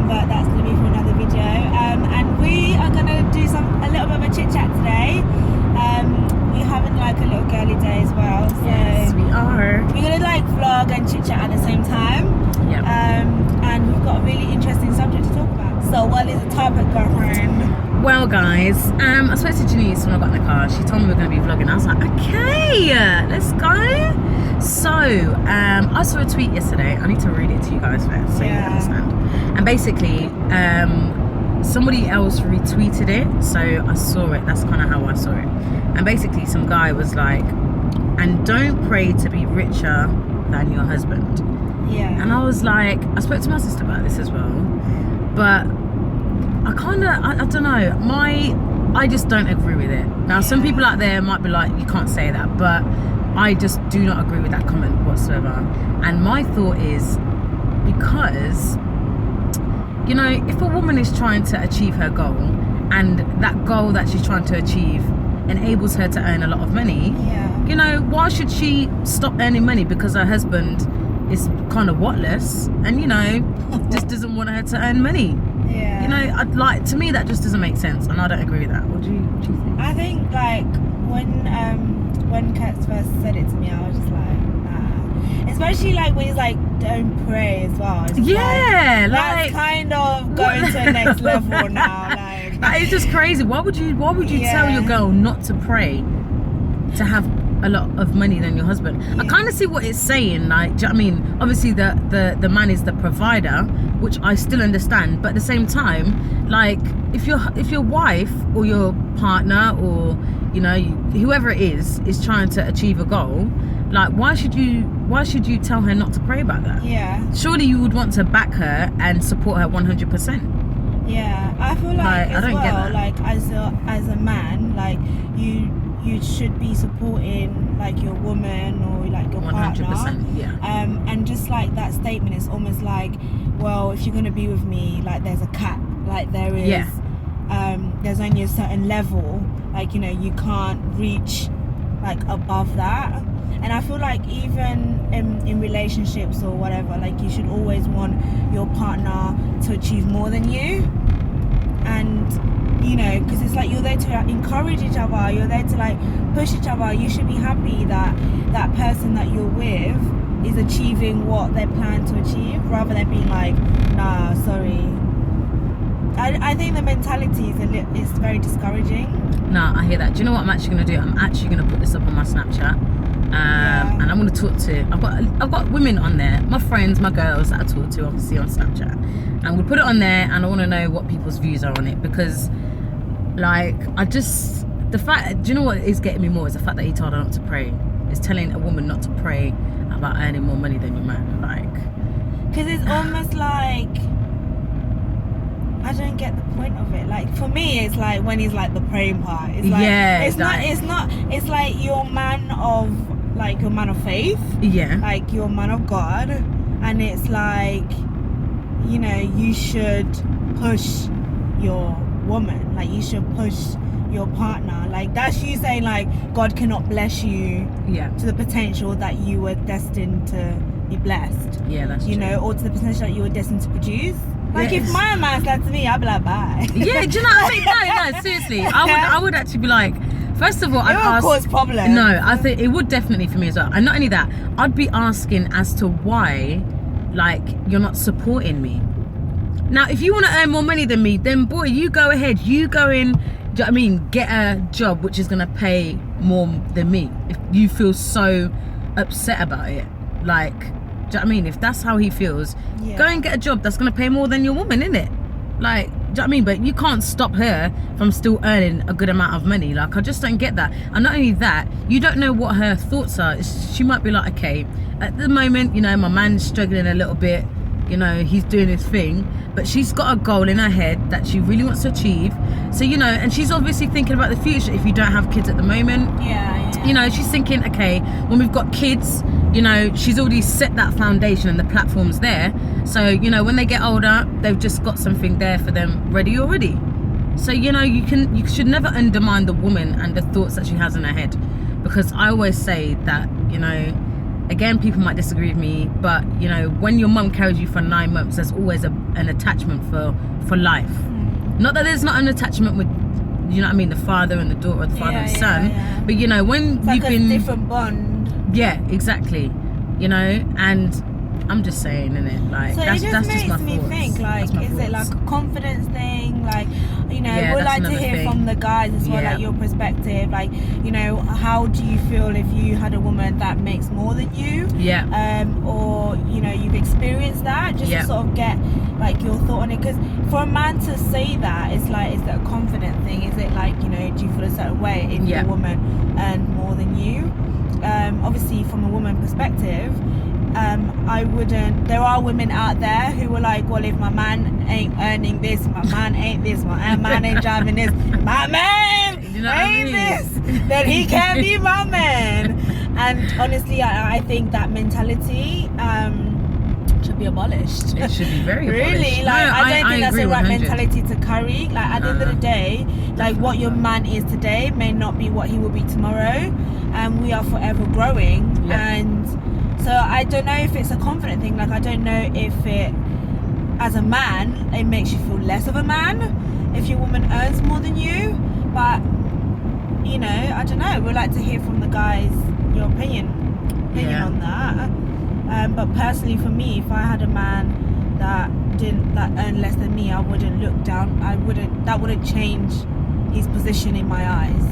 but that's going to be for another video. And we are going to do a little bit of a chit chat today. We're having like a little girly day as well. So yes, we are. We're going to like vlog and chit chat at the same time. Yep. And we've got a really interesting subject to talk about. So what is the topic, girlfriend? Well, guys, I spoke to Janice when I got in the car. She told me we were going to be vlogging. I was like, okay, let's go. So, I saw a tweet yesterday. I need to read it to you guys first so you understand. And basically, somebody else retweeted it, so I saw it. That's kind of how I saw it. And basically, some guy was like, and don't pray to be richer than your husband. Yeah. And I was like, I spoke to my sister about this as well, but I kind of, I don't know, I just don't agree with it. Now, some people out there might be like, you can't say that, but I just do not agree with that comment whatsoever. And my thought is, because, you know, if a woman is trying to achieve her goal, and that goal that she's trying to achieve enables her to earn a lot of money, you know, why should she stop earning money because her husband is kind of whatless and, you know, just doesn't want her to earn money? You know, to me that just doesn't make sense, and I don't agree with that. What do you think? I think like when Keturah first said it to me, I was just like, nah. Especially like when he's like, don't pray as well. It's that's kind of going to the next level now. Like that is just crazy. Why would you tell your girl not to pray to have a lot of money than your husband? I kind of see what it's saying. Like, do you know what I mean? Obviously the man is the provider, which I still understand, but at the same time, like, if your wife or your partner or, you know, whoever it is trying to achieve a goal, like, why should you tell her not to pray about that? Surely you would want to back her and support her 100%. I feel like I don't get that. Like as a man, like you should be supporting like your woman or like your 100%, partner. And just like that statement is almost like, well, if you're gonna be with me, like there's a cap, like there is there's only a certain level, like, you know, you can't reach like above that. And I feel like even in relationships or whatever, like you should always want your partner to achieve more than you. And you know, because it's like you're there to encourage each other, you're there to like push each other. You should be happy that that person that you're with is achieving what they plan to achieve, rather than being like, nah, sorry. I think the mentality is very discouraging. Nah, I hear that. Do you know what I'm actually going to do? I'm actually going to put this up on my Snapchat. And I'm going to talk to, I've got women on there, my friends, my girls that I talk to obviously on Snapchat, and we'll put it on there, and I want to know what people's views are on it, because like, the fact, do you know what is getting me more is the fact that he told her not to pray. It's telling a woman not to pray about earning more money than your man, like, because it's almost like, I don't get the point of it. Like, for me, it's like when he's like the praying part, it's like, it's like you're a man of faith, like you're a man of God, and it's like, you know, you should push your woman, like you should push your partner. Like, that's you saying like God cannot bless you to the potential that you were destined to be blessed, that's you true. know, or to the potential that you were destined to produce. Like, if my man said to me, I'd be like, bye. Do you know what I mean? No, seriously. I would actually be like, first of all, I'd ask. It would cause problems. No, I think it would definitely for me as well. And not only that, I'd be asking as to why, like, you're not supporting me. Now, if you want to earn more money than me, then boy, you go ahead. You go in, do you know what I mean? Get a job which is going to pay more than me. If you feel so upset about it, like, do you know what I mean? If that's how he feels, go and get a job that's going to pay more than your woman, innit? Like, do you know what I mean? But you can't stop her from still earning a good amount of money. Like, I just don't get that. And not only that, you don't know what her thoughts are. She might be like, okay, at the moment, you know, my man's struggling a little bit. You know, he's doing his thing, but she's got a goal in her head that she really wants to achieve. So, you know, and she's obviously thinking about the future if you don't have kids at the moment. You know, she's thinking, okay, when we've got kids, you know, she's already set that foundation and the platform's there. So, you know, when they get older, they've just got something there for them ready already. So, you know, you should never undermine the woman and the thoughts that she has in her head. Because I always say that, you know, again, people might disagree with me, but, you know, when your mum carries you for 9 months, there's always a an attachment for life. Not that there's not an attachment with, you know what I mean, the father and the daughter, or the father and son, but you know, when it's like we've been a different bond. Yeah, exactly. You know, and I'm just saying, innit? Like, so that's it just just my makes me thoughts. think, like, is thoughts. it like a confidence thing? Like, you know, Yeah, we'd that's like to another hear thing. from the guys as well, Yeah. like your perspective. Like, you know, how do you feel if you had a woman that makes more than you? Yeah. Or, you know, you've experienced that, just to sort of get like your thought on it. Because for a man to say that, it's like, is it a confident thing? Is it like, you know, do you feel a certain way if your woman earned more than you? Obviously, from a woman perspective, I wouldn't. There are women out there who are like, well, if my man ain't earning this, my man ain't this, my man ain't driving this, my man ain't this, then he can't be my man. And honestly, I think that mentality should be abolished. It should be very abolished. Really, like, No, I don't think that's the right 100. mentality to carry. Like, at the end of the day, like, what your man is today may not be what he will be tomorrow, and we are forever growing. And so I don't know if it's a confident thing. Like, I don't know if it, as a man, it makes you feel less of a man if your woman earns more than you. But, you know, I don't know. We'd like to hear from the guys your opinion on that. But personally, for me, if I had a man that earned less than me, I wouldn't look down. That wouldn't change his position in my eyes.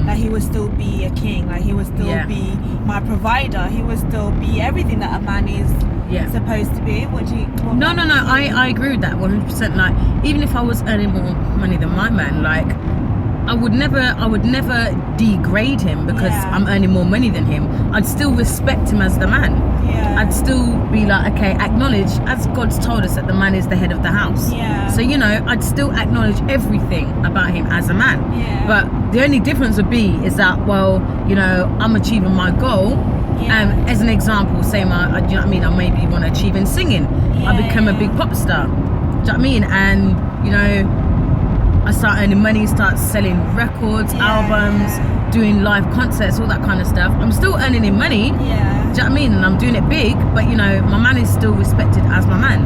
Like, he would still be a king. Like, he would still be my provider. He would still be everything that a man is supposed to be. No. I agree with that 100%. Like, even if I was earning more money than my man, like, I would never degrade him because I'm earning more money than him. I'd still respect him as the man. I'd still be like, okay, acknowledge, as God's told us, that the man is the head of the house. So, you know, I'd still acknowledge everything about him as a man. But the only difference would be is that, well, you know, I'm achieving my goal. As an example, say you know what I mean, I maybe want to achieve in singing. I become a big pop star. Do you know what I mean? And, you know, I start earning money, start selling records, albums, doing live concerts, all that kind of stuff. I'm still earning him money. Do you know what I mean? And I'm doing it big, but, you know, my man is still respected as my man.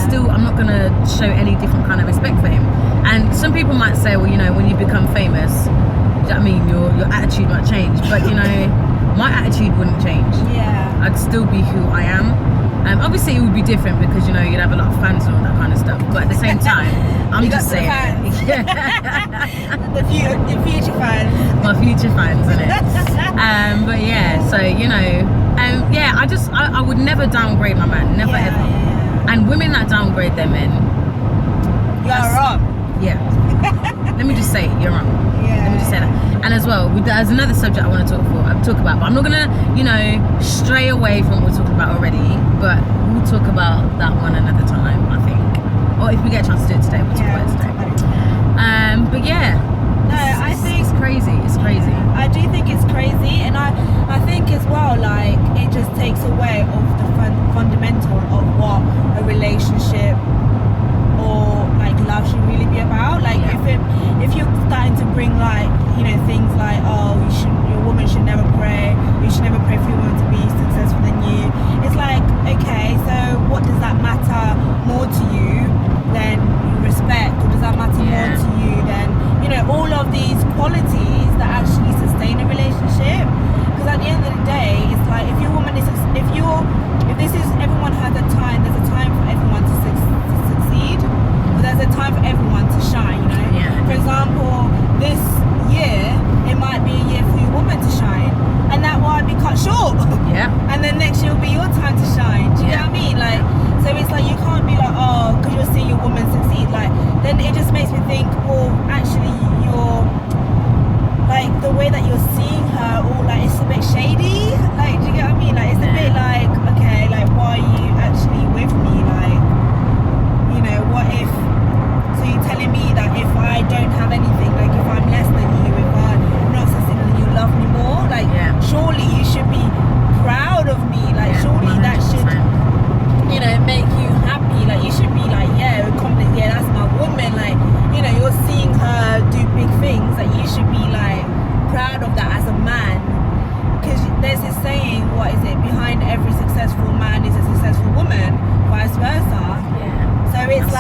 Still, I'm not going to show any different kind of respect for him. And some people might say, well, you know, when you become famous, do you know what I mean, your attitude might change. But, you know, my attitude wouldn't change. I'd still be who I am. Obviously, it would be different because, you know, you'd have a lot of fans and all that kind of stuff. But at the same time, I'm just saying. The future fans. My future fans, innit? But yeah, so, you know, I would never downgrade my man, never ever. And women that downgrade their men, you're wrong. Let me just say it, you're wrong. Let me just say that. And as well, there's another subject I want to talk about, but I'm not gonna, you know, stray away from what we're talking about already. But we'll talk about that one another time, I think. Or if we get a chance to do it today, we'll talk about it today. But yeah, no, I think it's crazy. It's crazy. I do think it's crazy, and I think as well, like, it just takes away of the fundamental of what a relationship or like love should really be about. Like, if you're starting to bring, like, you know, things like, oh, your woman should never pray, you should never pray for your woman to be successful than you. It's like, okay, so what does that matter more to you than respect, or does that matter more to you than, you know, all of these qualities that actually sustain a relationship? Because at the end of the day, it's like, if your woman is, if this is, everyone has a time, there's a time for everyone to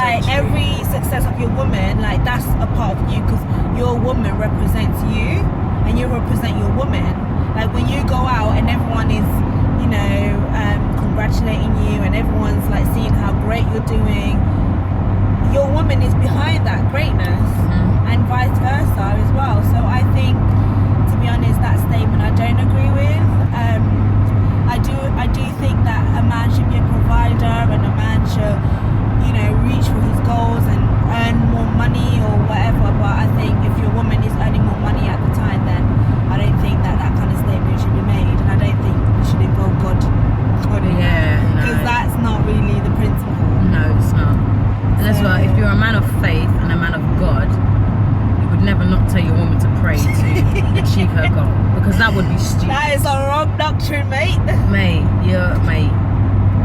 like every success of your woman, like that's a part of you, because your woman represents you and you represent your woman. Like when you go out and everyone is, you know, congratulating you and everyone's like seeing how great you're doing, your woman is behind that greatness, and vice versa as well. So I think, to be honest, that statement I don't agree with. I do think that a man should be a provider and a man should, you know, reach for his goals and earn more money or whatever. But I think if your woman is earning more money at the time, then I don't think that kind of statement should be made, and I don't think we should involve God in that, because that's not really the principle. No, it's not. And as well, if you're a man of faith and a man of God, you would never not tell your woman to pray to achieve her goal, because that would be stupid. That is a wrong doctrine, mate. Mate,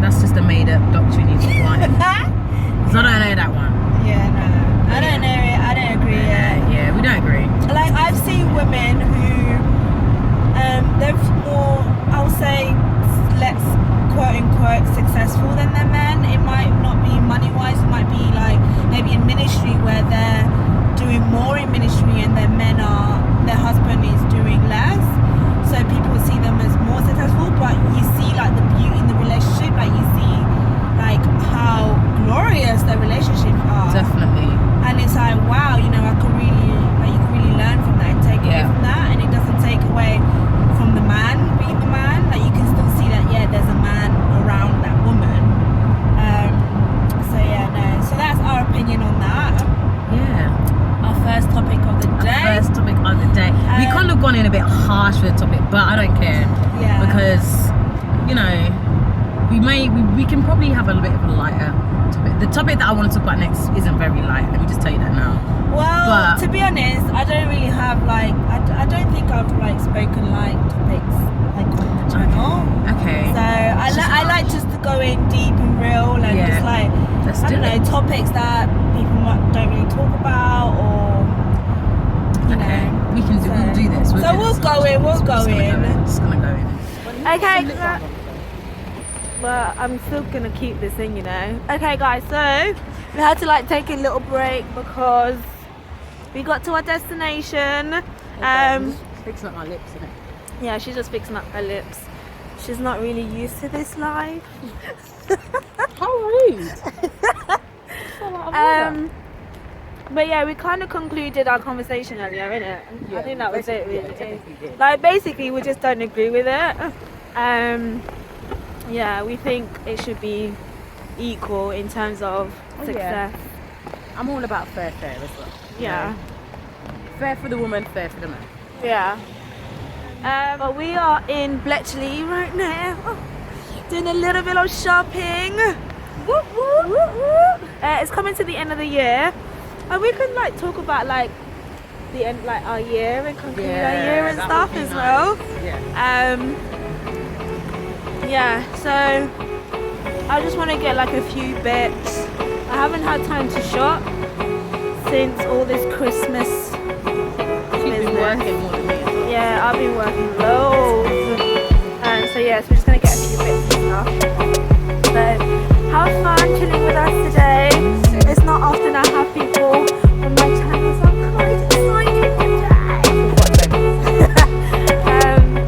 that's just a made-up doctrine you just want. So I don't know that one. Yeah, no. I don't know it. I don't agree. Yeah, we don't agree. Like, I've seen women who, they're more, I'll say, let's quote-unquote, successful than their men. It might not be money-wise. It might be like maybe in ministry where they're doing more in ministry and their husband is doing less. So people see them as more successful, but you see like the beauty in the relationship. Like you see like how glorious their relationships are. Definitely. And it's like, wow, you know, you can really learn from that and take away from that, and it doesn't take away from the man being the man. Like you can still see that, yeah, there's a man around that woman. So yeah, no. So that's our opinion on that. Yeah. Our first topic of the day. We kind of gone in a bit harsh with the topic, but I don't care. Yeah. Because, you know, we can probably have a bit of a lighter topic. The topic that I want to talk about next isn't very light. Let me just tell you that now. Well, to be honest, I don't really have like I don't think I've like spoken like topics like on the channel. Okay. So I like just to go in deep and real and just like I don't know, topics that people don't really talk about, or you know. We'll do this. We'll go in. Just gonna go in. Okay. But I'm still gonna keep this in, you know. Okay, guys. So we had to like take a little break because we got to our destination. Fixing up my lips, isn't it? Yeah, she's just fixing up her lips. She's not really used to this life. How rude. But yeah, we kind of concluded our conversation earlier, innit? Yeah, I think that was it. Really. Like basically, we just don't agree with it. Yeah, we think it should be equal in terms of success. I'm all about fair as well. Yeah. You know? Fair for the woman, fair for the man. Yeah. But we are in Bletchley right now, doing a little bit of shopping. Whoop, whoop. Whoop, whoop. It's coming to the end of the year, and we can like talk about like the end, like our year and conclude our year and stuff as well. Yeah. So I just want to get like a few bits. I haven't had time to shop since all this Christmas business. Been working more than me. Yeah, I've been working loads. So yeah, so we're just gonna get a few bits and stuff. So have fun chilling with us today. It's not often I have people on my channel, so I'm quite excited today.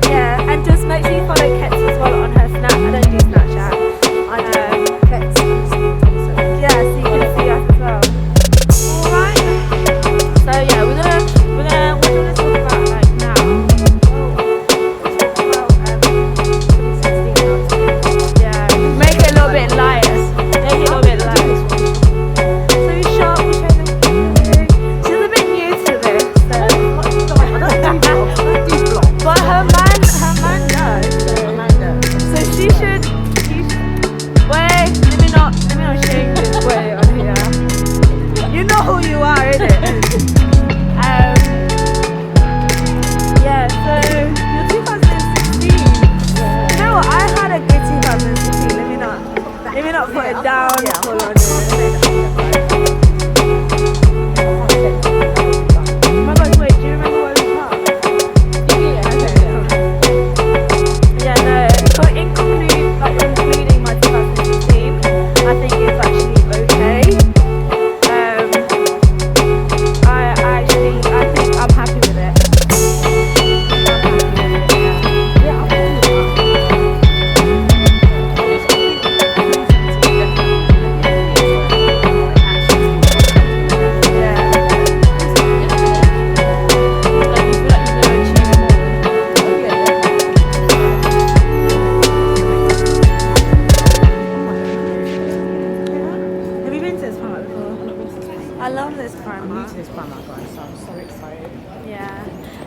Yeah, and just make sure you follow Kett's as well on her Snap. I don't do Snapchat. I do Kett's. Yeah, so you can see us as well. Alright. So yeah, we're gonna talk about like now. Yeah, make it a little bit lighter. Make it a little bit lighter.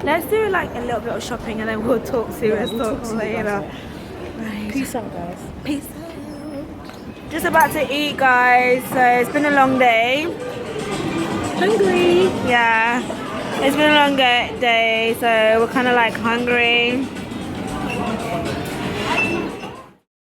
Let's do like a little bit of shopping and then we'll talk serious talks later. Right. Peace out, guys. Peace out. Just about to eat, guys. So it's been a long day. Hungry. Yeah. It's been a long day, so we're kind of like hungry.